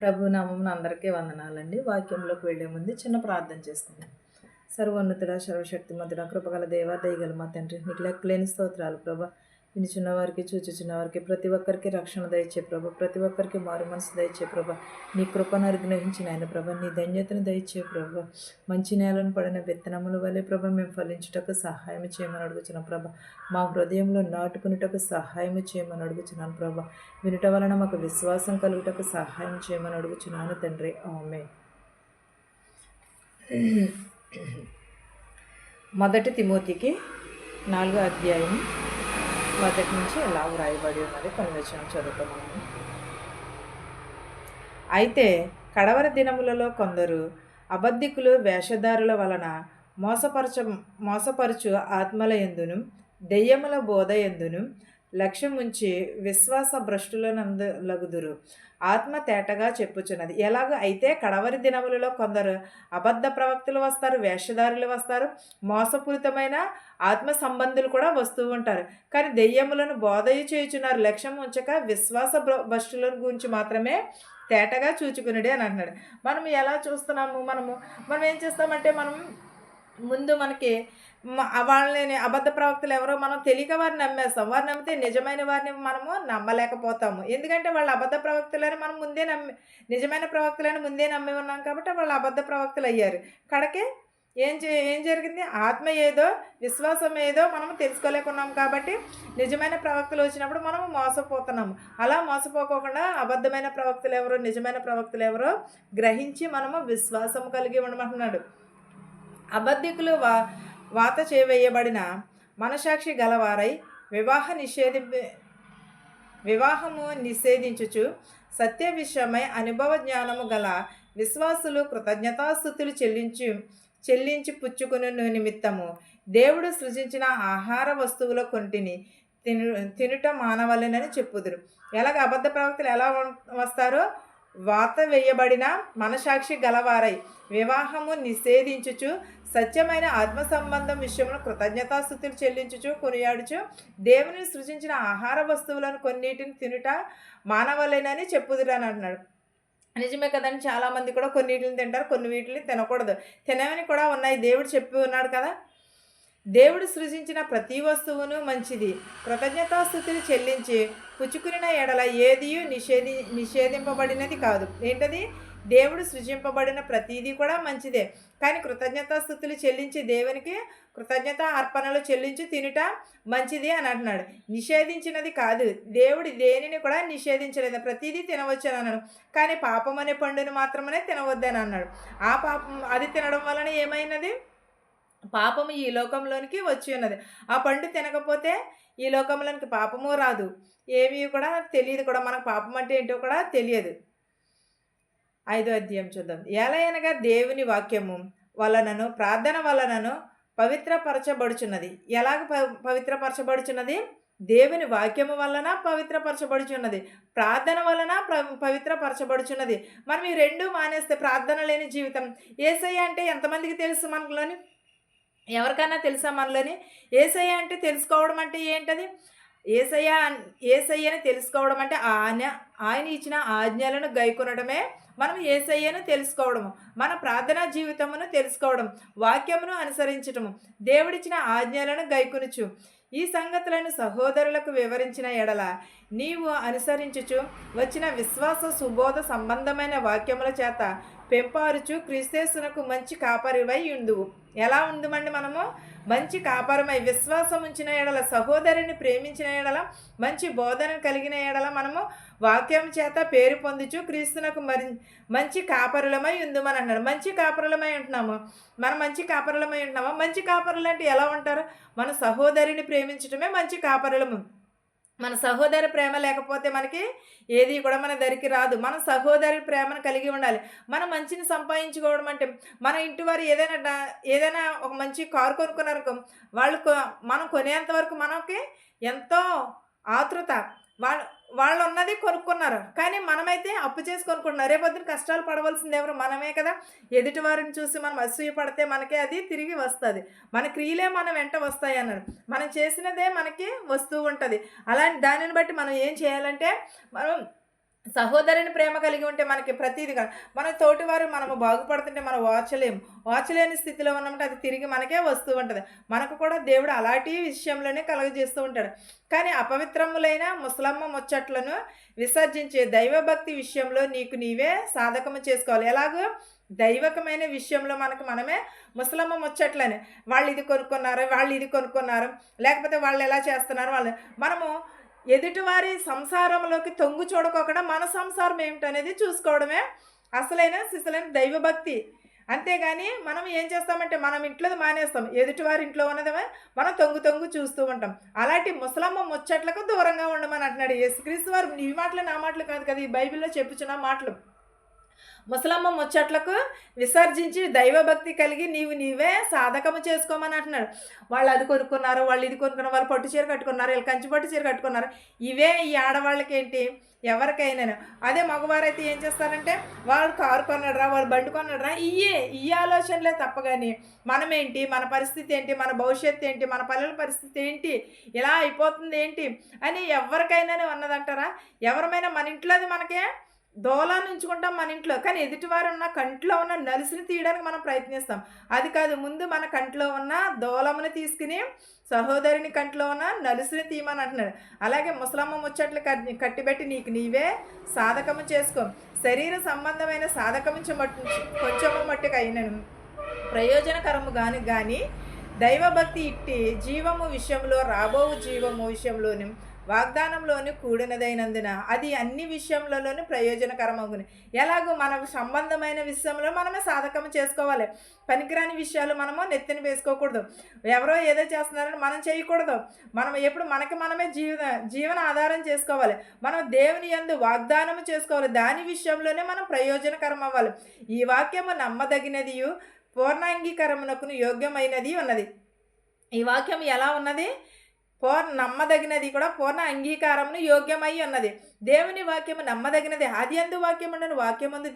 ప్రభు నామమున అందరికీ వందనాలండి. వాక్యంలోకి వెళ్ళే ముందు చిన్న ప్రార్థన చేసుకుందాం. సర్వోన్నతుడ, సర్వశక్తిమంతుడ, కృపగల దేవ, దయగల మా తండ్రి, నీకు లెక్కలేని స్తోత్రాలు ప్రభా. వినుచున్న వారికి, చూచుచున్న వారికి, ప్రతి ఒక్కరికి రక్షణ దయచే ప్రభా, ప్రతి ఒక్కరికి మారు మనసు దయచే ప్రభా. నీ కృపను అనుగ్రహించిన ఆయన ప్రభా, నీ ధన్యతను దయచే ప్రభా. మంచి నేలను పడిన విత్తనముల వలె ప్రభా మేము ఫలించుటకు సహాయం చేయమని అడుగుచున్నాం ప్రభా. మా హృదయంలో నాటుకునేటకు సహాయం చేయమని అడుగుచున్నాను ప్రభా. వినుట వలన మాకు విశ్వాసం కలుగుటకు సహాయం చేయమని అడుగుచున్నాను తండ్రి. ఆమేన్. మొదటి తిమోతికి 4వ అధ్యాయం మొదటి నుంచి ఎలా వ్రాయబడి ఉన్నది కొన్ని వచనం చదువుతున్నాను. అయితే కడవరి దినములలో కొందరు అబద్ధికులు వేషధారుల వలన మోసపరచు ఆత్మల యందును దెయ్యముల బోధ యందును లక్ష్యముంచి విశ్వాస భ్రష్టులనందలగుదురు. ఆత్మ తేటగా చెప్పుచున్నది. ఎలాగో అయితే కడవరి దినములలో కొందరు అబద్ధ ప్రవక్తలు వస్తారు, వేషధారులు వస్తారు, మోసపూరితమైన ఆత్మ సంబంధులు కూడా వస్తూ ఉంటారు. కానీ దెయ్యములను బోధయ చేయుచున్నారు, లక్ష్యం ఉంచక విశ్వాస భ్రష్టుల గురించి మాత్రమే తేటగా చూచుకునుడే అని అంటున్నాడు. మనం ఎలా చూస్తున్నాము? మనం ఏం చేస్తామంటే ముందు మనకి వాళ్ళని అబద్ధ ప్రవక్తలు ఎవరో మనం తెలియక వారిని నమ్మేస్తాం. వారు నమ్మితే నిజమైన వారిని మనము నమ్మలేకపోతాము. ఎందుకంటే వాళ్ళు అబద్ధ ప్రవక్తలని మనం ముందే నిజమైన ప్రవక్తలని ముందే నమ్మి ఉన్నాం కాబట్టి వాళ్ళు అబద్ధ ప్రవక్తలు అయ్యారు. కడకే ఏం జరిగింది? ఆత్మ ఏదో విశ్వాసం ఏదో మనం తెలుసుకోలేకున్నాం కాబట్టి నిజమైన ప్రవక్తలు వచ్చినప్పుడు మనం మోసపోతున్నాము. అలా మోసపోకుండా అబద్ధమైన ప్రవక్తలు ఎవరో నిజమైన ప్రవక్తలు ఎవరో గ్రహించి మనము విశ్వాసం కలిగి ఉండమంటున్నాడు. అబద్ధికులు వాత చేవేయబడిన మనసాక్షి గలవారై వివాహము నిషేధించుచు సత్య విషయమై అనుభవ జ్ఞానము గల విశ్వాసులు కృతజ్ఞతాస్థుతులు చెల్లించి పుచ్చుకుని నిమిత్తము దేవుడు సృజించిన ఆహార వస్తువుల కొంటిని తినుట మానవలెనని చెప్పుదురు. ఎలాగ అబద్ధ ప్రవక్తలు ఎలా వస్తారో వాత వేయబడిన మనసాక్షి గలవారై వివాహము నిషేధించుచు సత్యమైన ఆత్మ సంబంధం విషయంలో కృతజ్ఞతాస్థుతులు చెల్లించుచు కొనియాడుచు దేవుని సృజించిన ఆహార వస్తువులను కొన్నిటిని తినుట మానవలేనని చెప్పుదురని అంటున్నాడు. నిజమే కదండి. చాలామంది కూడా కొన్నిటిని తింటారు, కొన్ని వీటిని తినకూడదు. తినవని కూడా ఉన్నాయి. దేవుడు చెప్పి ఉన్నాడు కదా. దేవుడు సృజించిన ప్రతి వస్తువును మంచిది, కృతజ్ఞతాస్థుతులు చెల్లించి పుచ్చుకున్న ఎడల ఏదియు నిషేధింపబడినది కాదు. ఏంటది? దేవుడు సృజింపబడిన ప్రతిదీ కూడా మంచిదే, కానీ కృతజ్ఞతాస్థుతులు చెల్లించి దేవునికి కృతజ్ఞత అర్పణలు చెల్లించి తినుట మంచిది అని అంటున్నాడు. నిషేధించినది కాదు. దేవుడు దేనిని కూడా నిషేధించలేదు. ప్రతిదీ తినవచ్చు అని అన్నాడు. కానీ పాపం అనే పండుని మాత్రమే తినవద్దని అన్నాడు. ఆ పాపం అది తినడం వలన ఏమైనది? పాపము ఈ లోకంలోనికి వచ్చి ఉన్నది. ఆ పండు తినకపోతే ఈ లోకంలోనికి పాపము రాదు, ఏమీ కూడా తెలియదు కూడా. మనకు పాపం అంటే ఏంటో కూడా తెలియదు. 5వ అధ్యాయం చూద్దాం. ఎలయనగా దేవుని వాక్యము వలనను ప్రార్థన వలనను పవిత్రపరచబడుచున్నది. ఎలాగ పవిత్రపరచబడుచున్నది? దేవుని వాక్యము వలన పవిత్రపరచబడుచున్నది, ప్రార్థన వలన పవిత్రపరచబడుచున్నది. మనం ఈ రెండు మానేస్తే ప్రార్థన లేని జీవితం. యేసయ్య అంటే ఎంతమందికి తెలుసు? మనలోని ఎవరికైనా తెలుసా? మనలోని యేసయ్య అంటే తెలుసుకోవడం అంటే ఏంటది? యేసయ్యని తెలుసుకోవడం అంటే ఆయన ఇచ్చిన ఆజ్ఞలను గైకొనడమే మనం యేసయ్యను తెలుసుకోవడము. మన ప్రార్థనా జీవితమును తెలుసుకోవడం, వాక్యమును అనుసరించటము, దేవుడిచ్చిన ఆజ్ఞలను గైకొనుచు ఈ సంగతులను సహోదరులకు వివరించిన ఎడల నీవు అనుసరించుచు వచ్చిన విశ్వాస సుబోధ సంబంధమైన వాక్యముల చేత పెంపారుచు క్రీస్తేసునకు మంచి కాపరివై ఉండువు. ఎలా ఉండుమండి? మనము మంచి కాపరమై విశ్వాసం ఉంచిన ఎడల, సహోదరిని ప్రేమించిన ఎడల, మంచి బోధన కలిగిన ఎడల మనము వాక్యం చేత పేరు పొందుచు క్రీస్తునకు మంచి కాపరులమై ఉందుమని అన్నాడు. మంచి కాపరులమై ఉంటున్నాము. మనం మంచి కాపరులమై ఉంటున్నామా? మంచి కాపరులు అంటే ఎలా ఉంటారు? మన సహోదరిని ప్రేమించడమే మంచి కాపరులము. మన సహోదరి ప్రేమ లేకపోతే మనకి ఏది కూడా మన దరికి రాదు. మన సహోదరి ప్రేమను కలిగి ఉండాలి. మనం మంచిని సంపాదించుకోవడం అంటే, మన ఇంటి వారు ఏదైనా ఒక మంచి కారు కొనుక్కున్నారనుకో, మనం కొనేంత వరకు మనకి ఎంతో ఆతృత. వాళ్ళు ఉన్నది కొనుక్కున్నారు, కానీ మనమైతే అప్పు చేసి కొనుక్కుంటున్నారు. రేపొద్దున కష్టాలు పడవలసింది ఎవరు? మనమే కదా. ఎదుటి వారిని చూసి మనం అసూయ పడితే మనకే అది తిరిగి వస్తుంది. మన క్రియలే మన వెంట వస్తాయి అన్నాడు. మనం చేసినదే మనకి వస్తూ ఉంటుంది. అలాంటి దానిని బట్టి మనం ఏం చేయాలంటే, మనం సహోదరుని ప్రేమ కలిగి ఉంటే మనకి ప్రతీదిగా మన తోటివారు మనము బాగుపడుతుంటే మనం ఓర్చలేని స్థితిలో ఉన్నామంటే అది తిరిగి మనకే వస్తూ ఉంటుంది. మనకు కూడా దేవుడు అలాంటి విషయంలోనే కలుగజేస్తూ ఉంటాడు. కానీ అపవిత్రములైన ముసలమ్మ ముచ్చట్లను విసర్జించే దైవభక్తి విషయంలో నీకు నీవే సాధకము చేసుకోవాలి. ఎలాగో దైవకమైన విషయంలో మనకు మనమే ముసలమ్మ ముచ్చట్లని వాళ్ళు ఇది కొనుక్కున్నారు, వాళ్ళు ఇది కొనుక్కున్నారు, లేకపోతే వాళ్ళు ఎలా చేస్తున్నారు వాళ్ళు మనము ఎదుటివారి సంసారంలోకి తొంగు చూడకోకుండా మన సంసారం ఏమిటనేది చూసుకోవడమే అసలైన సిసలైన దైవభక్తి. అంతేగాని మనం ఏం చేస్తామంటే మనం ఇంట్లోది మానేస్తాం, ఎదుటివారి ఇంట్లో ఉన్నదే మనం తొంగు చూస్తూ ఉంటాం. అలాంటి ముసలమ్మ ముచ్చట్లకు దూరంగా ఉండమని అంటున్నాడు యేసుక్రీస్తు వారు. ఈ మాటలు నా మాటలు కాదు కదా, ఈ బైబిల్లో చెప్పుచున్న మాటలు. ముసలమ్మ ముచ్చట్లకు విసర్జించి దైవభక్తి కలిగి నీవే సాధకము చేసుకోమని అంటున్నాడు. వాళ్ళు అది కొనుక్కున్నారు, వాళ్ళు ఇది కొనుక్కున్నారు, వాళ్ళు పట్టు చీర కట్టుకున్నారు, వీళ్ళు కంచి పట్టు చీర కట్టుకున్నారు. ఇవే ఈ ఆడవాళ్ళకి ఏంటి, ఎవరికైనా. అదే మగవారైతే ఏం చేస్తారంటే వాడు కారు కొన్నాడురా, వాడు బండి కొన్నాడురా, ఈ ఆలోచనలే తప్ప కానీ మనమేంటి, మన పరిస్థితి ఏంటి, మన భవిష్యత్తు ఏంటి, మన పిల్లల పరిస్థితి ఏంటి, ఇలా అయిపోతుంది ఏంటి అని ఎవరికైనా ఉన్నదంటారా? ఎవరమైనా మన ఇంట్లోది మనకే దోలాన్ని ఉంచుకుంటాం మన ఇంట్లో, కానీ ఎదుటివారు ఉన్న కంట్లో ఉన్న నలుసుని తీయడానికి మనం ప్రయత్నిస్తాం. అది కాదు, ముందు మన కంట్లో ఉన్న దోలముని తీసుకుని సహోదరుని కంట్లో ఉన్న నలుసుని తీయమని అంటున్నాడు. అలాగే ముసలమ్మ ముచ్చట్లు కట్టిబెట్టి నీకు నీవే సాధకము చేసుకో. శరీర సంబంధమైన సాధకము కొంచెము మట్టుకు అయినను ప్రయోజనకరము కానీ దైవభక్తి ఇట్టి జీవము విషయంలో రాబో జీవము విషయంలోని వాగ్దానంలోని కూడినదైనందున అది అన్ని విషయంలోనూ ప్రయోజనకరమగును. ఎలాగో మనకు సంబంధమైన విషయంలో మనమే సాధకం చేసుకోవాలి. పనికిరాని విషయాలు మనము నెత్తిన వేసుకోకూడదు. ఎవరో ఏదో చేస్తున్నారని మనం చేయకూడదు. మనం ఎప్పుడు మనమే జీవన ఆధారం చేసుకోవాలి. మనం దేవుని యందు వాగ్దానము చేసుకోవాలి. దాని విషయంలోనే మనం ప్రయోజనకరం అవ్వాలి. ఈ వాక్యము నమ్మదగినది, పూర్ణాంగీకరమునకు యోగ్యమైనది ఉన్నది. ఈ వాక్యం ఎలా ఉన్నది? నమ్మదగినది కూడా పూర్ణ అంగీకారమును యోగ్యమై ఉన్నది. దేవుని వాక్యము నమ్మదగినది. ఆది యందు వాక్యం ఉండను, వాక్యమందు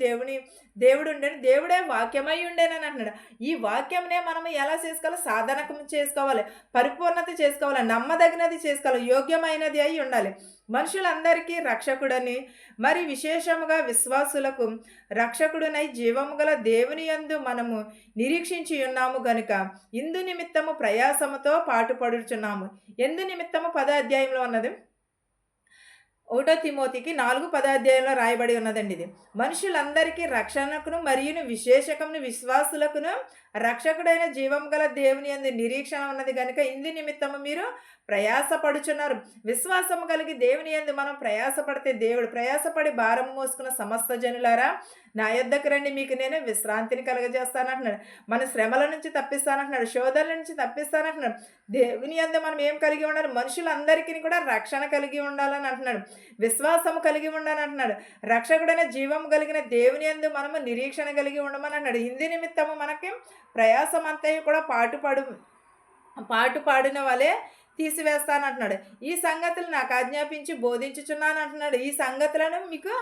దేవుడు ఉండను, దేవుడే వాక్యమై ఉండేనని అంటున్నాడు. ఈ వాక్యంనే మనం ఎలా చేసుకోవాలి? సాధనకం చేసుకోవాలి, పరిపూర్ణత చేసుకోవాలి, నమ్మదగినది చేసుకోవాలి, యోగ్యమైనది అయి ఉండాలి. మనుషులందరికీ రక్షకుడని, మరి విశేషముగా విశ్వాసులకు రక్షకుడునై జీవము గల దేవుని యందు మనము నిరీక్షించి ఉన్నాము గనుక ఇందు నిమిత్తము ప్రయాసముతో పాటుపడుచున్నాము. ఎందు నిమిత్తము 10వ అధ్యాయంలో ఉన్నది. 1 తిమోతికి 4:10 అధ్యాయంలో రాయబడి ఉన్నదండి. ఇది మనుషులందరికీ రక్షణకును మరియు విశేషకమును విశ్వాసులకును రక్షకుడైన జీవం గల దేవుని యందు నిరీక్షణ ఉన్నది కనుక ఇందు నిమిత్తము మీరు ప్రయాసపడుచున్నారు. విశ్వాసము కలిగి దేవుని యందు మనం ప్రయాసపడితే దేవుడు ప్రయాసపడి భారము మోసుకున్న సమస్త జనులారా నా యొద్దకు రండి, మీకు నేను విశ్రాంతిని కలుగజేస్తానంటున్నాడు. మన శ్రమల నుంచి తప్పిస్తానంటున్నాడు, శోధనల నుంచి తప్పిస్తానంటున్నాడు. దేవుని యందు మనం ఏం కలిగి ఉండాలి? మనుషులందరికీ కూడా రక్షణ కలిగి ఉండాలని అంటున్నాడు, విశ్వాసము కలిగి ఉండాలని అంటున్నాడు. రక్షకుడైన జీవం కలిగిన దేవుని యందు మనము నిరీక్షణ కలిగి ఉండమని అన్నాడు. ఇందు నిమిత్తము మనకి ప్రయాసం అంతా కూడా పాడిన వలె తీసివేస్తానంటున్నాడు. ఈ సంగతులు నాకు ఆజ్ఞాపించి బోధించుచున్నాను అంటున్నాడు. ఈ సంగతులను మీకు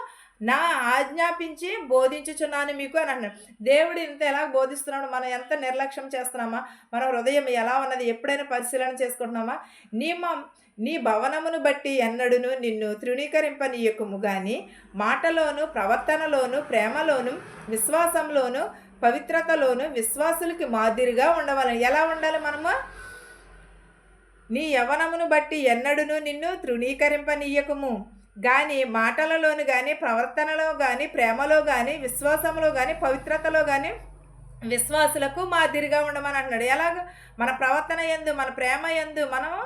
నా ఆజ్ఞాపించి బోధించుచున్నాను మీకు అని అంటున్నాడు. దేవుడు ఇంత ఎలా బోధిస్తున్నాడు? మనం ఎంత నిర్లక్ష్యం చేస్తున్నామా? మన హృదయం ఎలా ఉన్నది? ఎప్పుడైనా పరిశీలన చేసుకుంటున్నామా? నీ భవనమును బట్టి ఎన్నడును నిన్ను తృణీకరింపనీయకుము కానీ మాటలోను, ప్రవర్తనలోను, ప్రేమలోను, విశ్వాసంలోను, పవిత్రతలోను విశ్వాసులకి మాదిరిగా ఉండవాలి. ఎలా ఉండాలి మనము? నీ యవనమును బట్టి ఎన్నడును నిన్ను తృణీకరింపనీయకుము కానీ మాటలలోను కానీ, ప్రవర్తనలో కానీ, ప్రేమలో కానీ, విశ్వాసంలో కానీ, పవిత్రతలో కానీ విశ్వాసులకు మాదిరిగా ఉండమని అంటున్నాడు. ఎలాగ? మన ప్రవర్తన యందు, మన ప్రేమ యందు, మనము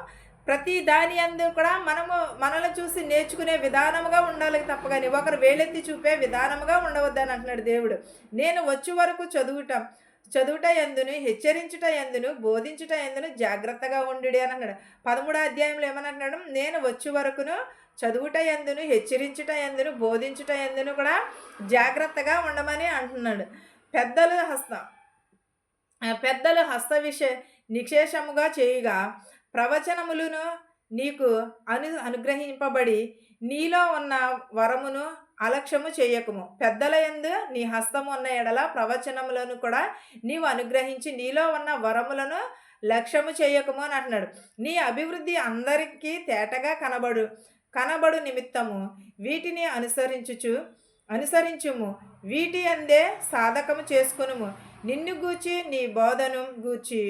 ప్రతి దాని యందు కూడా మనల్ని చూసి నేర్చుకునే విధానముగా ఉండాలి తప్ప కానీ ఒకరు వేలెత్తి చూపే విధానముగా ఉండవద్దని అంటున్నాడు దేవుడు. నేను వచ్చే వరకు చదువుట ఎందును, హెచ్చరించుట ఎందును, బోధించుట ఎందును జాగ్రత్తగా ఉండుడి అని అన్నాడు. 13వ అధ్యాయంలో ఏమని అంటున్నాడు? నేను వచ్చే వరకును చదువుట ఎందును, హెచ్చరించుట ఎందును, బోధించుట ఎందును కూడా జాగ్రత్తగా ఉండమని అంటున్నాడు. పెద్దలు హస్త నిక్షేషముగా చేయగా ప్రవచనములను నీకు అనుగ్రహింపబడి నీలో ఉన్న వరమును అలక్ష్యము చేయకుము. పెద్దల యందు నీ హస్తము ఉన్న ఎడల ప్రవచనములను కూడా నీవు అనుగ్రహించి నీలో ఉన్న వరములను లక్ష్యము చేయకము అని అంటున్నాడు. నీ అభివృద్ధి అందరికీ తేటగా కనబడు నిమిత్తము వీటిని అనుసరించుము, వీటి అందే సాధకము చేసుకొనుము. నిన్ను గూర్చి నీ బోధను గూర్చి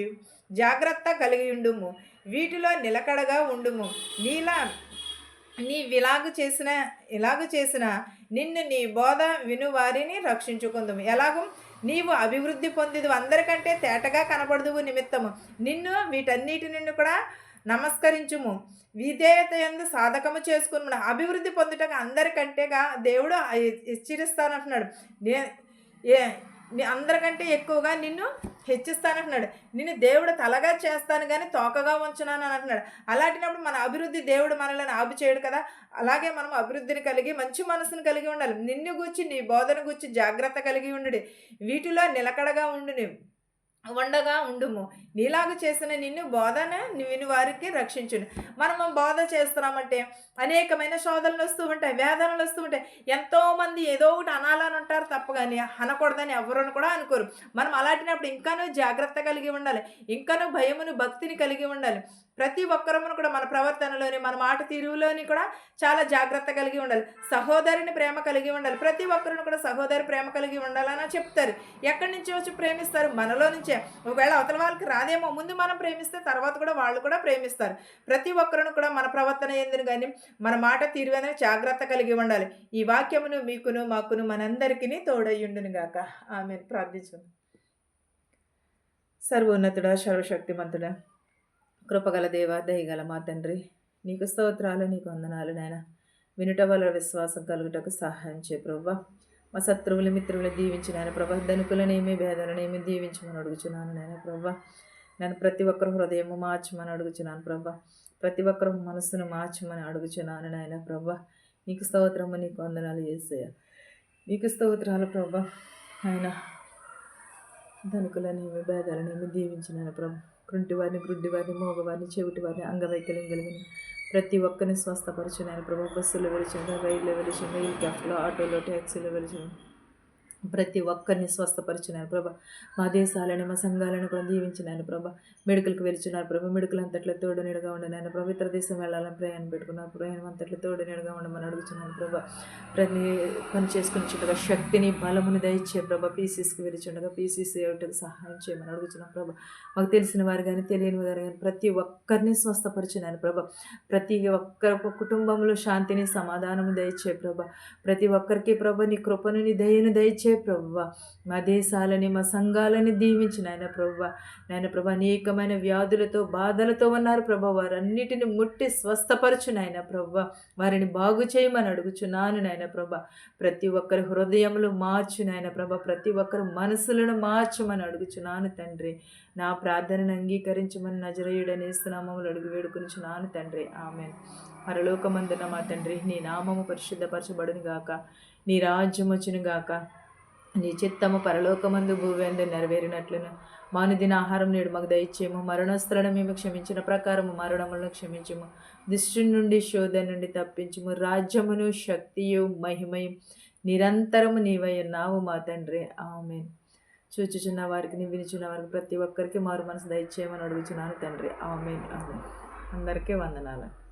జాగ్రత్త కలిగి ఉండుము, వీటిలో నిలకడగా ఉండుము. ఇలాగు చేసిన నిన్ను నీ బోధ విను వారిని రక్షించుకుందుము. ఎలాగూ నీవు అభివృద్ధి పొందిదు అందరికంటే తేటగా కనబడదువు నిమిత్తము నిన్ను వీటన్నిటి నుండి కూడా నమస్కరించుము. విధేయత యందు సాధకము చేసుకుని అభివృద్ధి పొందుటకు అందరికంటేగా దేవుడు హెచ్చరిస్తానంటున్నాడు. అందరికంటే ఎక్కువగా నిన్ను హెచ్చిస్తానంటున్నాడు. నిన్ను దేవుడు తలగా చేస్తాను కానీ తోకగా ఉంచున్నాను అని అంటున్నాడు. అలాంటినప్పుడు మన అభివృద్ధి దేవుడు మనల్ని ఆపు చేయడు కదా. అలాగే మనం అభివృద్ధిని కలిగి మంచి మనసును కలిగి ఉండాలి. నిన్ను గూర్చి నీ బోధన గూర్చి జాగ్రత్త కలిగి ఉండు, వీటిలో నిలకడగా ఉండగా ఉండుము. నీలాగా చేసిన నిన్ను బోధన విని వారికి రక్షించును. మనము బోధ చేస్తున్నామంటే అనేకమైన శోధనలు వస్తూ ఉంటాయి, వేదనలు వస్తూ ఉంటాయి. ఎంతోమంది ఏదో ఒకటి అనాలని ఉంటారు తప్ప కానీ అనకూడదని ఎవరుని కూడా అనుకోరు. మనం అలాంటినప్పుడు ఇంకానూ జాగ్రత్త కలిగి ఉండాలి, ఇంకానూ భయమును భక్తిని కలిగి ఉండాలి. ప్రతి ఒక్కరమును కూడా మన ప్రవర్తనలోని మన మాట తీరులోని కూడా చాలా జాగ్రత్త కలిగి ఉండాలి. సహోదరుని ప్రేమ కలిగి ఉండాలి. ప్రతి ఒక్కరిని కూడా సహోదరి ప్రేమ కలిగి ఉండాలని చెప్తారు. ఎక్కడి నుంచి వచ్చి ప్రేమిస్తారు? మనలో నుంచే. ఒకవేళ అవతల వాళ్ళకి రాదేమో, ముందు మనం ప్రేమిస్తే తర్వాత కూడా వాళ్ళు కూడా ప్రేమిస్తారు. ప్రతి ఒక్కరిని కూడా మన ప్రవర్తన ఏందని కానీ మన మాట తీరు అనేది జాగ్రత్త కలిగి ఉండాలి. ఈ వాక్యమును మీకును మాకును మనందరికీ తోడయ్యుండును గాక. ఆమె ప్రార్థించు. సర్వోన్నతుడా, సర్వశక్తిమంతుడా, కృపగల దేవ, దయగల మా తండ్రి, నీకు స్తోత్రాలు, నీకు వందనాలు నాయన. వినుట వల్ల విశ్వాసం కలుగుటకు సహాయం చే ప్రభువా. మా శత్రువులు మిత్రులు దీవించిన ఆయన ప్రభా, ధనుకులనేమి భేదాలనేమి దీవించమని అడుగుచున్నాను నాయన ప్రభా. నేను ప్రతి ఒక్కరు హృదయము మార్చమని అడుగుచున్నాను ప్రభా. ప్రతి ఒక్కరు మనస్సును మార్చమని అడుగుచున్నాను నాయన ప్రభా. నీకు స్తోత్రము, నీకు వందనాలు చేసేయ. నీకు స్తోత్రాలు ప్రభా. ఆయన ధనుకులనేమి భేదాలనేమి దీవించిన ప్రభా. కుంటివారిని, గుడ్డివారిని, మోగవారిని, చెవిటివారిని, అంగవైకల్యం కలిగిన ప్రతి ఒక్కరిని స్వస్థపరచున్నాను ప్రభా. బస్సులో వెలిచిన, రైల్లో వెలిచిన, హెలికాప్టర్లో, ఆటోలో, ట్యాక్సీలో వెలిచిన ప్రతి ఒక్కరిని స్వస్థపరిచినారు ప్రభా. మా దేశాలని, మా సంఘాలను కూడా దీవించినాను ప్రభా. మెడికల్కి వెళ్తున్నారు ప్రభా. మెడికల్ అంతట్లో తోడు నీడగా ఉండనాను ప్రభా. ఇతర దేశం వెళ్ళాలని ప్రయాణం పెట్టుకున్నారు. ప్రయాణం అంతట్లో తోడు నీడగా ఉండమని అడుగుతున్నాను ప్రభా. ప్రతి పని చేసుకుని చుట్టగా శక్తిని, బలముని దయచే ప్రభా. పీసీస్కి వెళ్తుండగా పీసీసీ ఒకటికి సహాయం చేయమని అడుగుతున్నాను ప్రభా. మాకు తెలిసిన వారు కానీ తెలియని వారు కానీ ప్రతి ఒక్కరిని స్వస్థపరిచినాను ప్రభా. ప్రతి ఒక్కరి కుటుంబంలో శాంతిని, సమాధానము దయచే ప్రభా. ప్రతి ఒక్కరికి ప్రభా నీ కృపను, నీ దయను దయచే ప్రభువా. మా దేశాలని, మా సంఘాలని దీవించిన ఆయన ప్రభువా. నాయన ప్రభా, అనేకమైన వ్యాధులతో, బాధలతో ఉన్నారు ప్రభా. వారన్నిటిని ముట్టి స్వస్థపరచు నాయన ప్రభువా. వారిని బాగు చేయమని అడుగుచున్నాను నాయన ప్రభా. ప్రతి ఒక్కరి హృదయములు మార్చు నాయన ప్రభా. ప్రతి ఒక్కరి మనసులను మార్చమని అడుగుచున్నాను తండ్రి. నా ప్రార్థనను అంగీకరించమని నజరేయుడని యేసునామములో అడుగు వేడుకొనుచున్నాను తండ్రి. ఆమేన్. పరలోకమందున మా తండ్రి, నీ నామము పరిశుద్ధపరచబడును గాక. నీ రాజ్యం వచ్చును గాక. నీ చిత్తము పరలోకమందు భూవేందు నెరవేరినట్లును మానుదిన ఆహారం నేడు మాకు దయచేయము. మరణస్తులను మేము క్షమించిన ప్రకారము మరణములను క్షమించము. దుష్టు నుండి, శోధన నుండి తప్పించము. రాజ్యమును, శక్తియు, మహిమయు నిరంతరము నీవై ఉన్నావు మా తండ్రి. ఆమేన్. చూచుచున్న వారికి, వినిచున్న వారికి ప్రతి ఒక్కరికి మారు మనసు దయచేయమని అడుగుచున్నాను తండ్రి. ఆమేన్. ఆమేన్. అందరికీ వందనాలు.